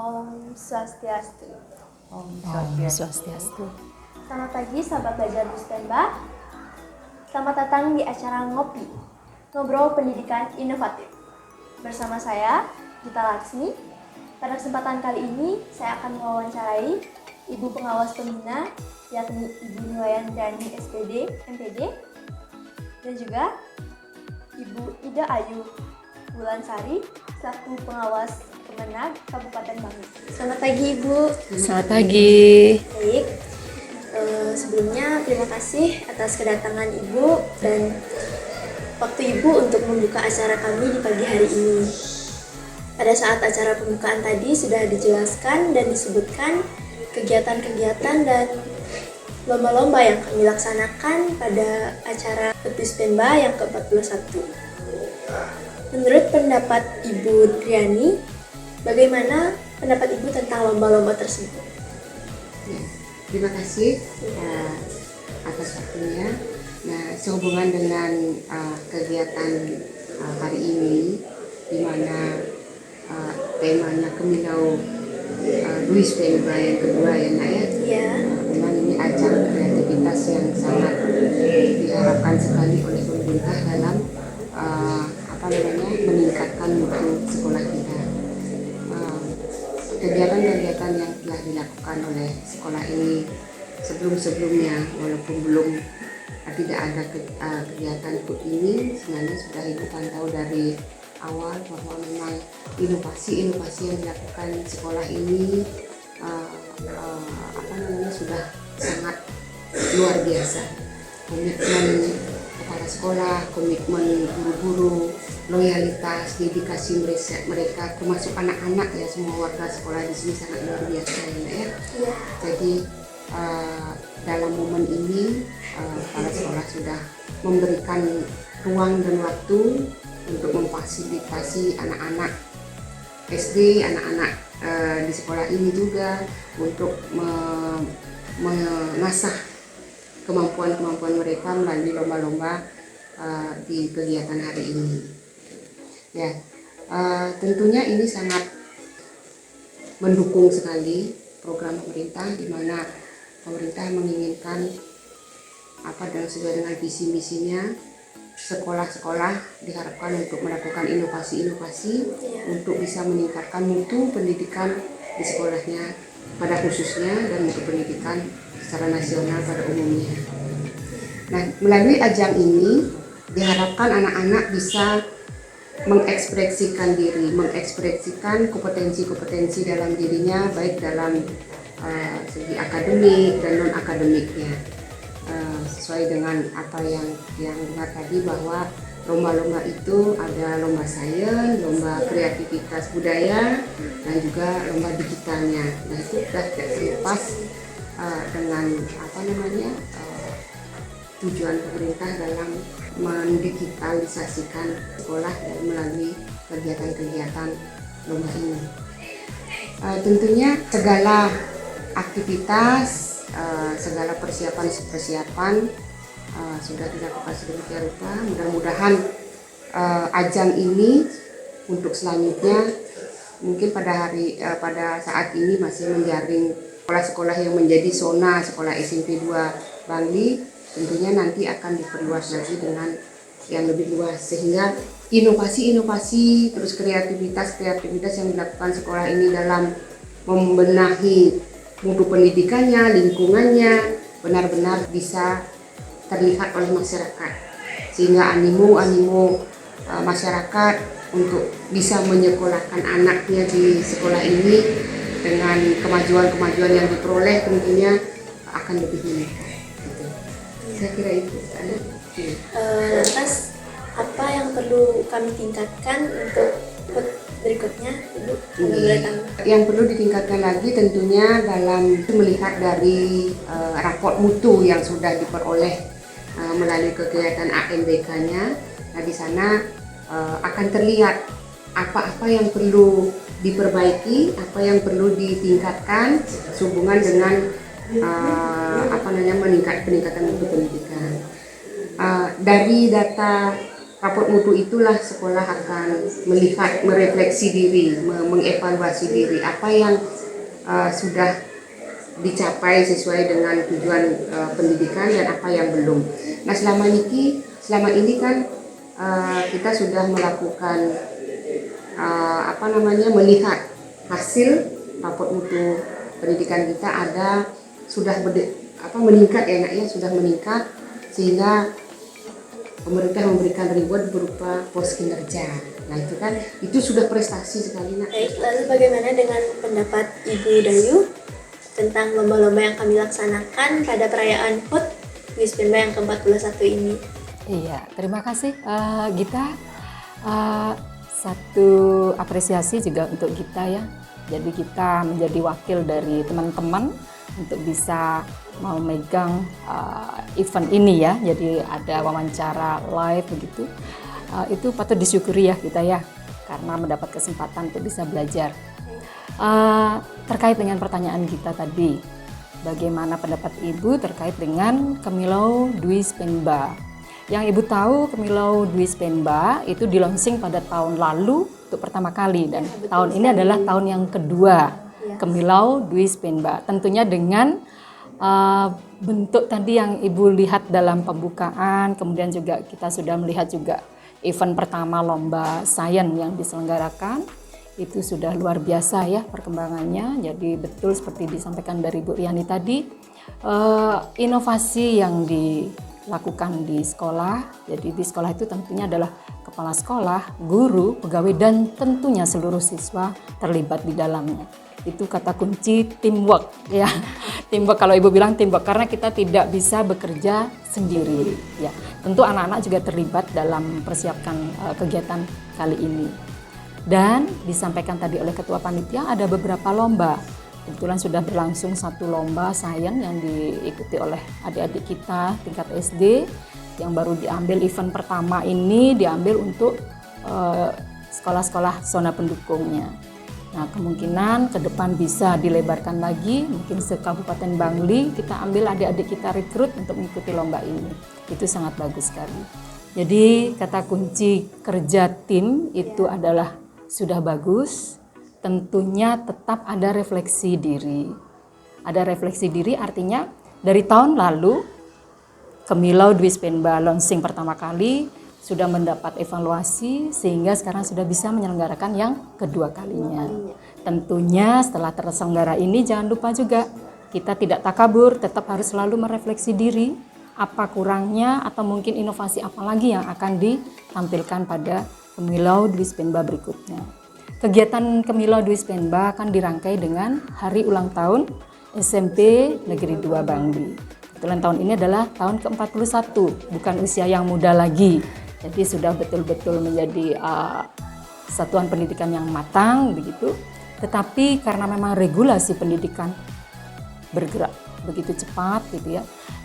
Om Swastiastu. Om Om Swastiastu. Selamat pagi sahabat belajar Buspenba. Selamat datang di acara Ngopi, Ngobrol Pendidikan Inovatif. Bersama saya, Gita Laksmi. Pada kesempatan kali ini, saya akan mewawancarai Ibu Pengawas Pembina, yakni Ibu Niwayan Dani SPD, MPD, dan juga Ibu Ida Ayu Wulansari, selaku Pengawas Kemenag Kabupaten Bangli. Selamat pagi Ibu. Selamat pagi. Baik, sebelumnya terima kasih atas kedatangan Ibu dan waktu Ibu untuk membuka acara kami di pagi hari ini. Pada saat acara pembukaan tadi sudah dijelaskan dan disebutkan kegiatan-kegiatan dan lomba-lomba yang kami laksanakan pada acara Buspenba yang ke-41. Menurut pendapat Ibu Driani, bagaimana pendapat Ibu tentang lomba-lomba tersebut? Ya, terima kasih atas waktunya. Nah, sehubungan dengan kegiatan hari ini, di mana temanya Kemilau Buspenba yang kedua ya Nak ya. Ya. Memang ini ajang kreativitas yang sangat diharapkan sekali oleh pemerintah dalam meningkatkan mutu sekolah kita. Kegiatan-kegiatan yang telah dilakukan oleh sekolah ini sebelum-sebelumnya, walaupun belum tidak ada kegiatan ini, sebenarnya sudah Ibu pantau dari awal bahwa memang inovasi-inovasi yang dilakukan sekolah ini sudah sangat luar biasa. Komitmen kepala sekolah, komitmen guru-guru, loyalitas, dedikasi mereka termasuk anak-anak ya, semua warga sekolah di sini sangat luar biasa ya. Jadi dalam momen ini kepala sekolah sudah memberikan ruang dan waktu untuk memfasilitasi anak-anak SD, anak-anak di sekolah ini juga untuk mengasah kemampuan-kemampuan mereka melalui lomba-lomba di kegiatan hari ini. Ya, tentunya ini sangat mendukung sekali program pemerintah, di mana pemerintah menginginkan dan sesuai dengan visi misinya, sekolah-sekolah diharapkan untuk melakukan inovasi-inovasi untuk bisa meningkatkan mutu pendidikan di sekolahnya pada khususnya dan mutu pendidikan secara nasional pada umumnya. Nah, melalui ajang ini diharapkan anak-anak bisa mengekspresikan diri, mengekspresikan kompetensi-kompetensi dalam dirinya, baik dalam segi akademik dan non-akademiknya. Sesuai dengan apa yang dengar tadi, bahwa lomba-lomba itu ada lomba sains, lomba kreativitas budaya, dan juga lomba digitalnya. Nah, itu sudah tidak terlepas dengan tujuan pemerintah dalam mendigitalisasikan sekolah dan melalui kegiatan-kegiatan lomba ini. Tentunya segala aktivitas, segala persiapan sudah dilakukan sedemikian rupa. Mudah-mudahan ajang ini untuk selanjutnya mungkin pada saat ini masih menjaring sekolah-sekolah yang menjadi zona sekolah SMP 2 Bangli. Tentunya nanti akan diperluas lagi dengan yang lebih luas, sehingga inovasi-inovasi terus kreativitas yang dilakukan sekolah ini dalam membenahi mutu pendidikannya, lingkungannya benar-benar bisa terlihat oleh masyarakat, sehingga animo masyarakat untuk bisa menyekolahkan anaknya di sekolah ini dengan kemajuan-kemajuan yang diperoleh tentunya akan lebih meningkat. Gitu. Saya kira itu. Lantas apa yang perlu kami tingkatkan untuk berikutnya, Ibu? Yang perlu ditingkatkan lagi tentunya dalam melihat dari raport mutu yang sudah diperoleh melalui kegiatan AMBK-nya. Nah, di sana akan terlihat apa-apa yang perlu diperbaiki, apa yang perlu ditingkatkan sehubungan dengan peningkatan mutu pendidikan. Dari data raport mutu itulah sekolah akan melihat, merefleksi diri, mengevaluasi diri apa yang sudah dicapai sesuai dengan tujuan pendidikan dan apa yang belum. Nah selama ini kan kita sudah melakukan melihat hasil raport mutu pendidikan kita sudah meningkat ya nak ya, sudah meningkat sehingga pemerintah memberikan reward berupa pos kinerja. Nah itu kan, itu sudah prestasi sekali nak. Baik, lalu bagaimana dengan pendapat Ibu Dayu tentang lomba-lomba yang kami laksanakan pada perayaan HUT Wispenba yang ke-41 ini? Iya, terima kasih Gita. Satu apresiasi juga untuk Gita ya. Jadi kita menjadi wakil dari teman-teman untuk bisa mau megang event ini ya. Jadi ada wawancara live begitu. Itu patut disyukuri ya kita ya, karena mendapat kesempatan untuk bisa belajar. Terkait dengan pertanyaan kita tadi, bagaimana pendapat Ibu terkait dengan Kemilau Dwi Spenba? Yang Ibu tahu, Kemilau Dwi Spenba itu di-launching pada tahun lalu untuk pertama kali, dan tahun ini adalah tahun yang kedua Kemilau Dwi Spenba. Tentunya dengan bentuk tadi yang Ibu lihat dalam pembukaan, kemudian juga kita sudah melihat juga event pertama lomba sains yang diselenggarakan. Itu sudah luar biasa ya perkembangannya. Jadi betul seperti disampaikan dari Bu Riani tadi, inovasi yang dilakukan di sekolah. Jadi di sekolah itu tentunya adalah kepala sekolah, guru, pegawai, dan tentunya seluruh siswa terlibat di dalamnya. Itu kata kunci teamwork ya. Teamwork, kalau Ibu bilang teamwork, karena kita tidak bisa bekerja sendiri ya. Tentu anak-anak juga terlibat dalam persiapkan kegiatan kali ini. Dan disampaikan tadi oleh Ketua Panitia ada beberapa lomba. Kebetulan sudah berlangsung satu lomba sains yang diikuti oleh adik-adik kita tingkat SD, yang baru diambil event pertama ini diambil untuk sekolah-sekolah zona pendukungnya. Nah kemungkinan ke depan bisa dilebarkan lagi, mungkin se Kabupaten Bangli kita ambil adik-adik kita rekrut untuk mengikuti lomba ini. Itu sangat bagus sekali. Jadi kata kunci kerja tim itu adalah sudah bagus, tentunya tetap ada refleksi diri. Ada refleksi diri artinya dari tahun lalu Kemilau Dwi Spenba launching pertama kali sudah mendapat evaluasi sehingga sekarang sudah bisa menyelenggarakan yang kedua kalinya. Tentunya setelah terselenggara ini jangan lupa juga kita tidak takabur, tetap harus selalu merefleksi diri apa kurangnya atau mungkin inovasi apa lagi yang akan ditampilkan pada Kemilau Dwi Spenba berikutnya. Kegiatan Kemilau Dwi Spenba akan dirangkai dengan hari ulang tahun SMP Negeri 2 Bangli. Kebetulan tahun ini adalah tahun ke-41, bukan usia yang muda lagi. Jadi sudah betul-betul menjadi satuan pendidikan yang matang begitu. Tetapi karena memang regulasi pendidikan bergerak begitu cepat gitu ya,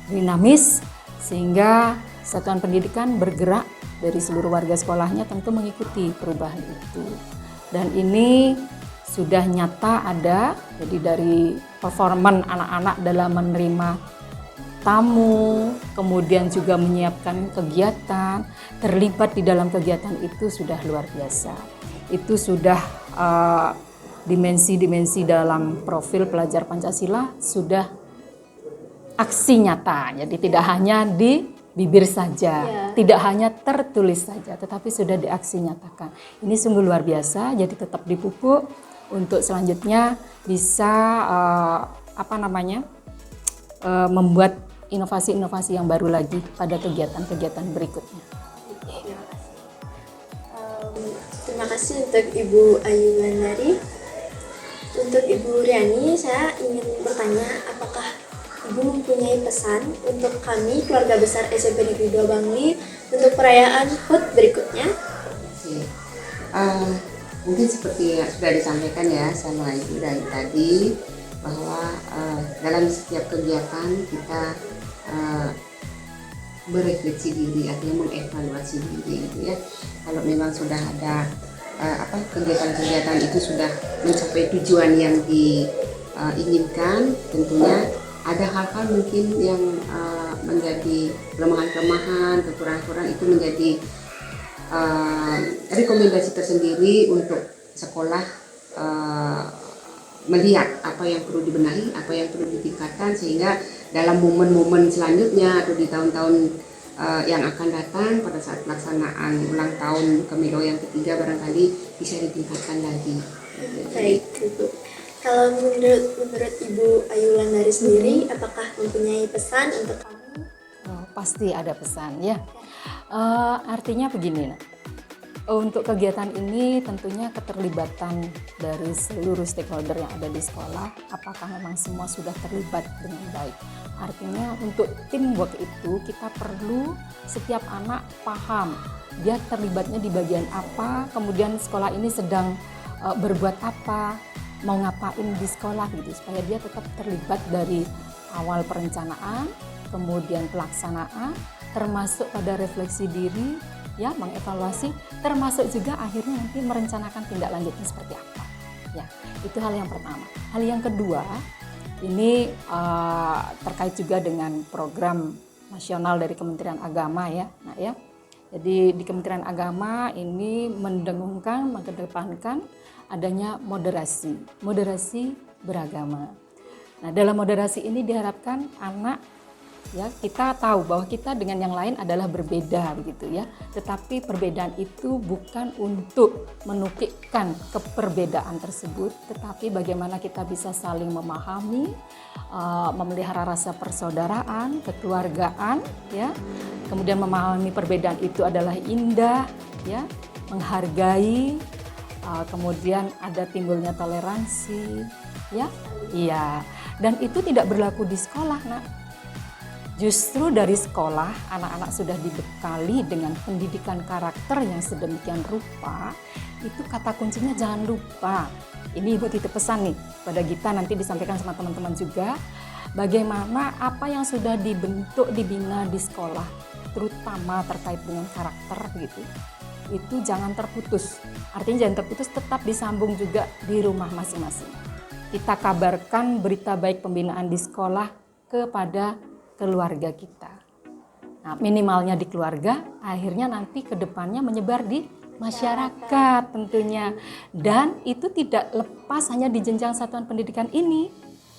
dinamis, sehingga satuan pendidikan bergerak dari seluruh warga sekolahnya tentu mengikuti perubahan itu. Dan ini sudah nyata ada, jadi dari performan anak-anak dalam menerima tamu, kemudian juga menyiapkan kegiatan, terlibat di dalam kegiatan itu sudah luar biasa. Itu sudah dimensi-dimensi dalam profil pelajar Pancasila sudah aksi nyata, jadi tidak hanya di bibir saja, tidak hanya tertulis saja, tetapi sudah diaksi nyatakan. Ini sungguh luar biasa, jadi tetap dipupuk untuk selanjutnya bisa membuat inovasi-inovasi yang baru lagi pada kegiatan-kegiatan berikutnya. Terima kasih untuk Ibu Ayu Landari. Untuk Ibu Riani, saya ingin bertanya, apakah Ibu mempunyai pesan untuk kami keluarga besar SMP Negeri 2 Bangli untuk perayaan HUT berikutnya? Oke. Mungkin seperti yang sudah disampaikan ya sama Ibu dari tadi, bahwa dalam setiap kegiatan kita berefleksi diri, artinya mengevaluasi diri gitu ya. Kalau memang sudah ada kegiatan-kegiatan itu sudah mencapai tujuan yang diinginkan, tentunya ada hal-hal mungkin yang menjadi kelemahan-kelemahan, kekurangan-kekurangan itu menjadi rekomendasi tersendiri untuk sekolah melihat apa yang perlu dibenahi, apa yang perlu ditingkatkan, sehingga dalam momen-momen selanjutnya atau di tahun-tahun yang akan datang pada saat pelaksanaan ulang tahun Kemilo yang ketiga barangkali bisa ditingkatkan lagi. Baik, Ibu. Kalau menurut Ibu Ayu Wulandari sendiri, apakah mempunyai pesan untuk kamu? Oh, pasti ada pesan ya. Artinya begini, Nak. Untuk kegiatan ini tentunya keterlibatan dari seluruh stakeholder yang ada di sekolah, apakah memang semua sudah terlibat dengan baik. Artinya untuk teamwork itu kita perlu setiap anak paham dia terlibatnya di bagian apa, kemudian sekolah ini sedang berbuat apa, mau ngapain di sekolah gitu, supaya dia tetap terlibat dari awal perencanaan, kemudian pelaksanaan, termasuk pada refleksi diri, ya, mengevaluasi, termasuk juga akhirnya nanti merencanakan tindak lanjutnya seperti apa. Ya, itu hal yang pertama. Hal yang kedua, ini terkait juga dengan program nasional dari Kementerian Agama ya. Nah ya, jadi di Kementerian Agama ini mendengungkan, mengedepankan adanya moderasi beragama. Nah, dalam moderasi ini diharapkan anak, ya, kita tahu bahwa kita dengan yang lain adalah berbeda begitu ya. Tetapi perbedaan itu bukan untuk menukikkan keperbedaan tersebut, tetapi bagaimana kita bisa saling memahami, memelihara rasa persaudaraan, kekeluargaan, ya. Kemudian memahami perbedaan itu adalah indah, ya, menghargai, kemudian ada timbulnya toleransi, ya. Iya. Dan itu tidak berlaku di sekolah, Nak. Justru dari sekolah, anak-anak sudah dibekali dengan pendidikan karakter yang sedemikian rupa, itu kata kuncinya jangan lupa. Ini Ibu titip pesan nih pada Gita, nanti disampaikan sama teman-teman juga, bagaimana apa yang sudah dibentuk, dibina di sekolah, terutama terkait dengan karakter gitu, itu jangan terputus. Artinya jangan terputus, tetap disambung juga di rumah masing-masing. Kita kabarkan berita baik pembinaan di sekolah kepada keluarga kita. Nah, minimalnya di keluarga, akhirnya nanti ke depannya menyebar di masyarakat tentunya. Dan itu tidak lepas hanya di jenjang satuan pendidikan ini.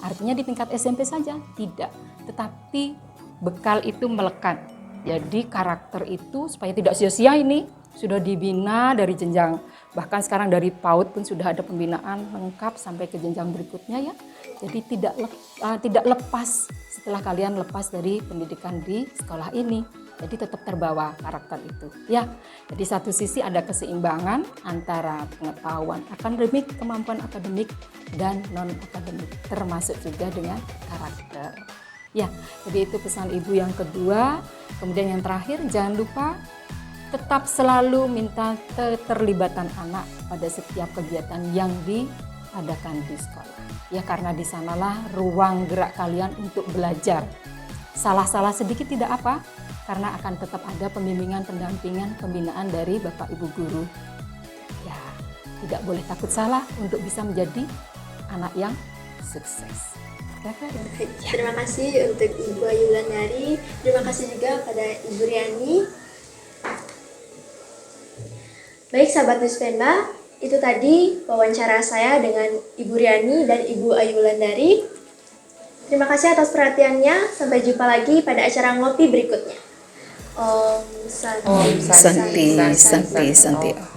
Artinya di tingkat SMP saja, tidak. Tetapi bekal itu melekat. Jadi karakter itu supaya tidak sia-sia ini sudah dibina dari jenjang, bahkan sekarang dari PAUD pun sudah ada pembinaan lengkap sampai ke jenjang berikutnya ya. Jadi tidak lepas setelah kalian lepas dari pendidikan di sekolah ini. Jadi tetap terbawa karakter itu ya. Jadi satu sisi ada keseimbangan antara pengetahuan akademik, kemampuan akademik dan non akademik, termasuk juga dengan karakter. Ya, jadi itu pesan Ibu yang kedua. Kemudian yang terakhir, jangan lupa tetap selalu minta keterlibatan anak pada setiap kegiatan yang diadakan di sekolah. Ya, karena di sanalah ruang gerak kalian untuk belajar. Salah-salah sedikit tidak apa, karena akan tetap ada pembimbingan, pendampingan, pembinaan dari Bapak Ibu guru. Ya, tidak boleh takut salah untuk bisa menjadi anak yang sukses. Terima kasih untuk Ibu Ayu Wulandari. Terima kasih juga pada Ibu Riani. Baik sahabat Nuspenba, itu tadi wawancara saya dengan Ibu Riani dan Ibu Ayu Wulandari. Terima kasih atas perhatiannya. Sampai jumpa lagi pada acara ngopi berikutnya. Om Santi. Santi.